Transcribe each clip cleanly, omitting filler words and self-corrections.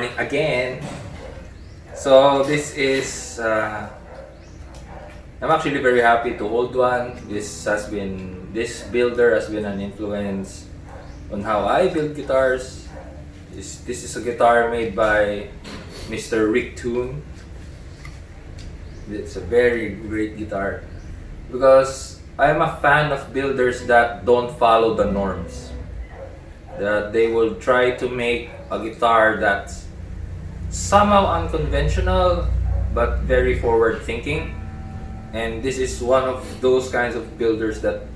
morning again. So this is I'm actually very happy to hold one. This builder has been an influence on how I build guitars. This is a guitar made by Mr. Toon. It's a very great guitar because I'm a fan of builders that don't follow the norms. That they will try to make a guitar that's somehow unconventional but very forward thinking. And this is one of those kinds of builders that,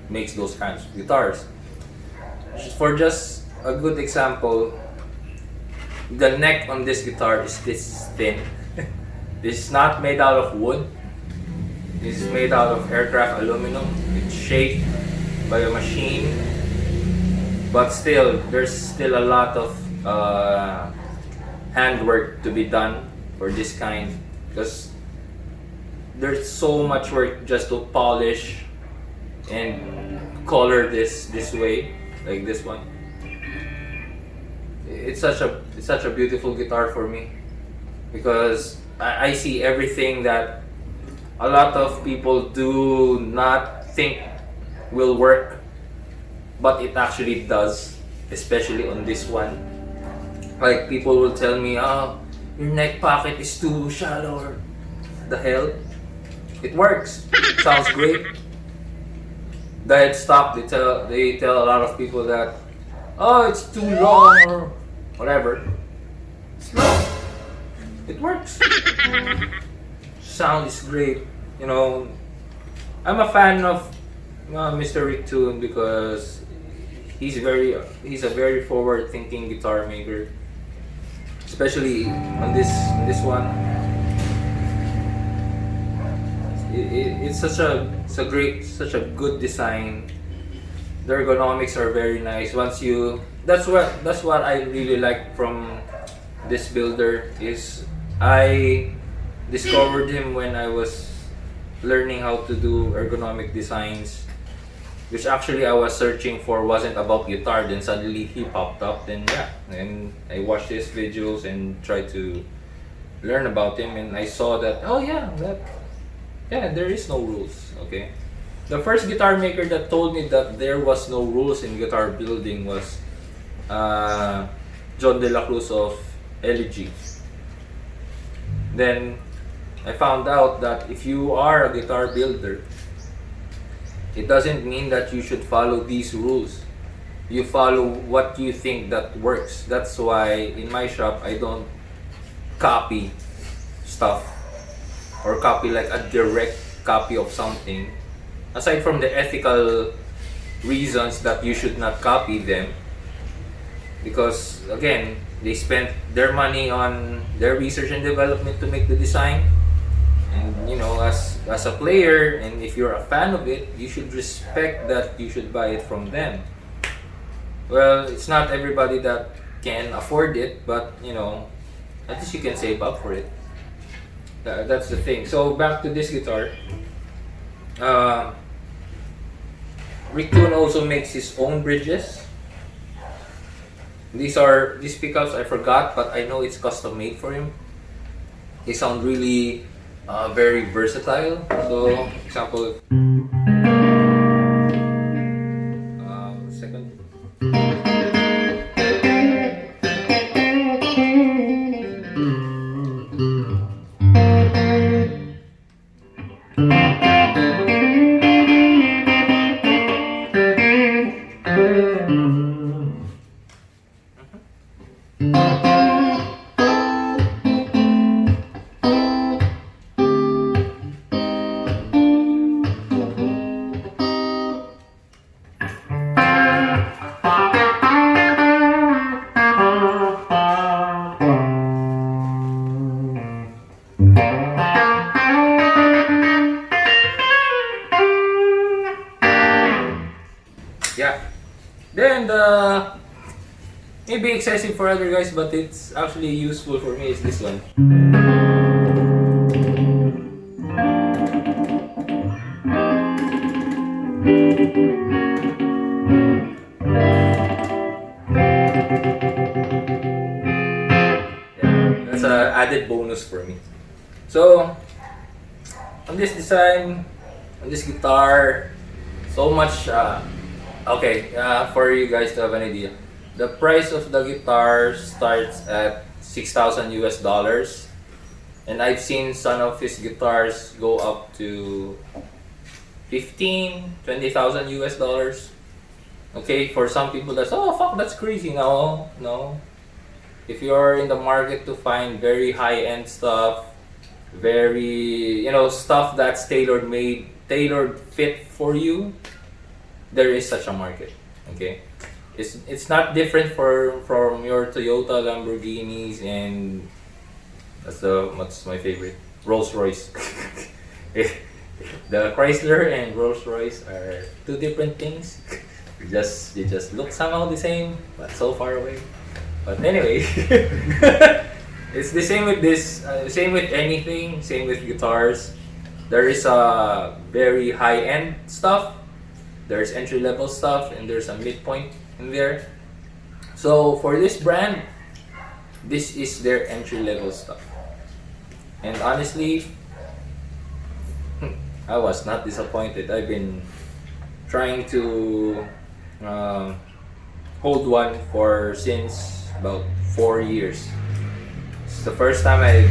makes those kinds of guitars. For just a good example, the neck on this guitar is this thin. This is not made out of wood. This is made out of aircraft aluminum. It's shaped by a machine. But still, there's still a lot of handwork to be done for this kind, because there's so much work just to polish and color this way, like this one. It's such a beautiful guitar for me because I see everything that a lot of people do not think will work, but it actually does, especially on this one. Like, people will tell me, "Oh, your neck pocket is too shallow," or the hell. It works. Sounds great. The headstock, they tell a lot of people that, "Oh, it's too long," or whatever. It's long. It works. Sound is great. I'm a fan of Mr. Toon because he's a very forward-thinking guitar maker, especially on this one. It's such a good design. The ergonomics are very nice. That's what I really like from this builder. Is I discovered him when I was learning how to do ergonomic designs, which actually I was searching for wasn't about guitar. Then suddenly he popped up. Then and I watched his videos and tried to learn about him, and I saw that there is no rules. Okay, the first guitar maker that told me that there was no rules in guitar building was John De La Cruz of Elegy. Then I found out that if you are a guitar builder, it doesn't mean that you should follow these rules. You follow what you think that works. That's why in my shop I don't copy stuff or copy like a direct copy of something. Aside from the ethical reasons that you should not copy them, because again, they spent their money on their research and development to make the design. And as a player, and if you're a fan of it, you should respect that you should buy it from them. Well, it's not everybody that can afford it, but at least you can save up for it. That's the thing. So back to this guitar. Toone also makes his own bridges. These pickups I forgot, but I know it's custom made for him. They sound really very versatile. So, example, second. Yeah. Then maybe excessive for other guys, but it's actually useful for me is this one. So on this design, on this guitar, so much. Okay, for you guys to have an idea, the price of the guitar starts at 6,000 US dollars, and I've seen some of his guitars go up to 15, 20,000 US dollars. Okay, for some people that's, oh fuck, that's crazy. No, no. If you're in the market to find very high-end stuff, very, stuff that's tailor made, tailored fit for you, there is such a market. Okay, it's not different from your Toyota, Lamborghinis, and what's my favorite, Rolls Royce. The Chrysler and Rolls Royce are two different things. They just look somehow the same, but so far away. But anyway, it's the same with this. Same with anything. Same with guitars. There is a very high-end stuff. There's entry-level stuff, and there's a midpoint in there. So for this brand, this is their entry-level stuff. And honestly, I was not disappointed. I've been trying to hold one for since about 4 years. It's the first time I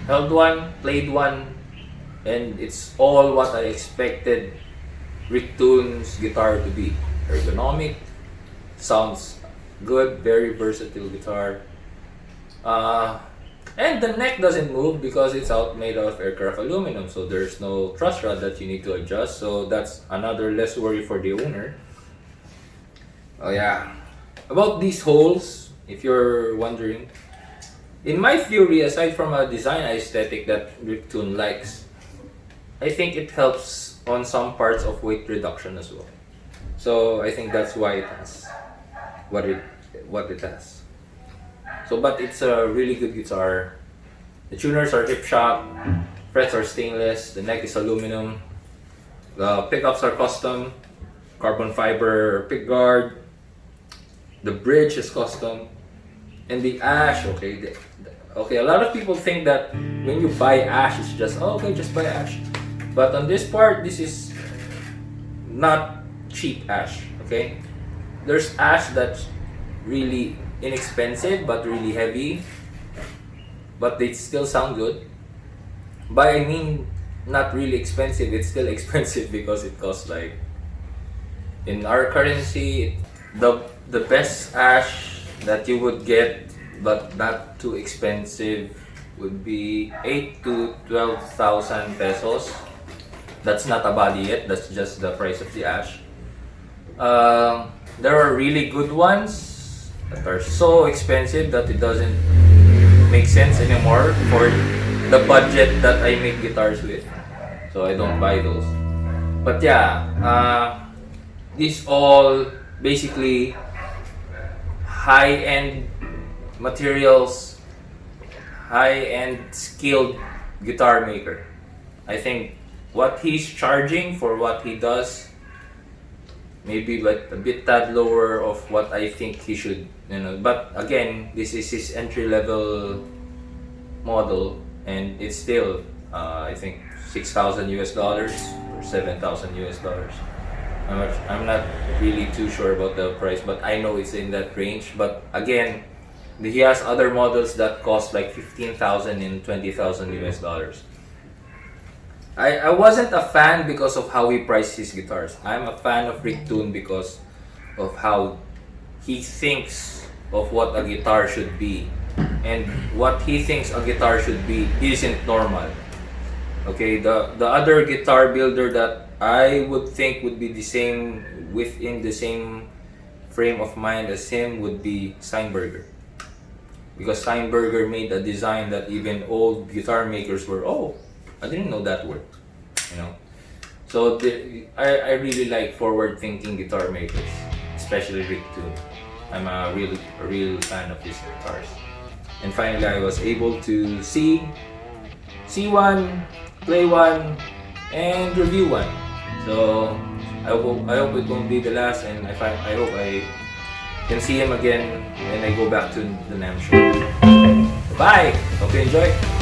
held one, played one, and it's all what I expected Toone's guitar to be. Ergonomic, sounds good, very versatile guitar. And the neck doesn't move because it's made of aircraft aluminum, so there's no truss rod that you need to adjust, so that's another less worry for the owner. Oh yeah, about these holes, if you're wondering, in my theory, aside from a design aesthetic that Toone likes, I think it helps on some parts of weight reduction as well. So I think that's why it has what it has. So, but it's a really good guitar. The tuners are hip shop, frets are stainless, the neck is aluminum, the pickups are custom, carbon fiber pick guard, the bridge is custom, and the ash. Okay, a lot of people think that when you buy ash, it's just, oh, okay, just buy ash. But on this part, this is not cheap ash. Okay, there's ash that's really inexpensive but really heavy, but they still sound good. But I mean, not really expensive, it's still expensive because it costs, like, in our currency, the best ash that you would get but not too expensive would be 8 to 12,000 pesos. That's not a body yet, that's just the price of the ash. There are really good ones that are so expensive that it doesn't make sense anymore for the budget that I make guitars with, so I don't buy those. But yeah, these all basically high-end materials, high-end skilled guitar maker. I think what he's charging for what he does, maybe but a bit tad lower of what I think he should, but again, this is his entry-level model, and it's still I think 6,000 US dollars or 7,000 US dollars. I'm not really too sure about the price, but I know it's in that range. But again, he has other models that cost like 15,000 and 20,000 US dollars. I wasn't a fan because of how he priced his guitars. I'm a fan of Toone because of how he thinks of what a guitar should be. And what he thinks a guitar should be isn't normal. Okay, the other guitar builder that I would think would be the same, within the same frame of mind as him, would be Steinberger. Because Steinberger made a design that even old guitar makers were, oh, I didn't know that worked, So I really like forward-thinking guitar makers, especially Toone. I'm a real fan of his guitars. And finally, I was able to see one, play one, and review one. So I hope it won't be the last, and I hope I can see him again when I go back to the NAMM show. Bye! Hope you enjoy.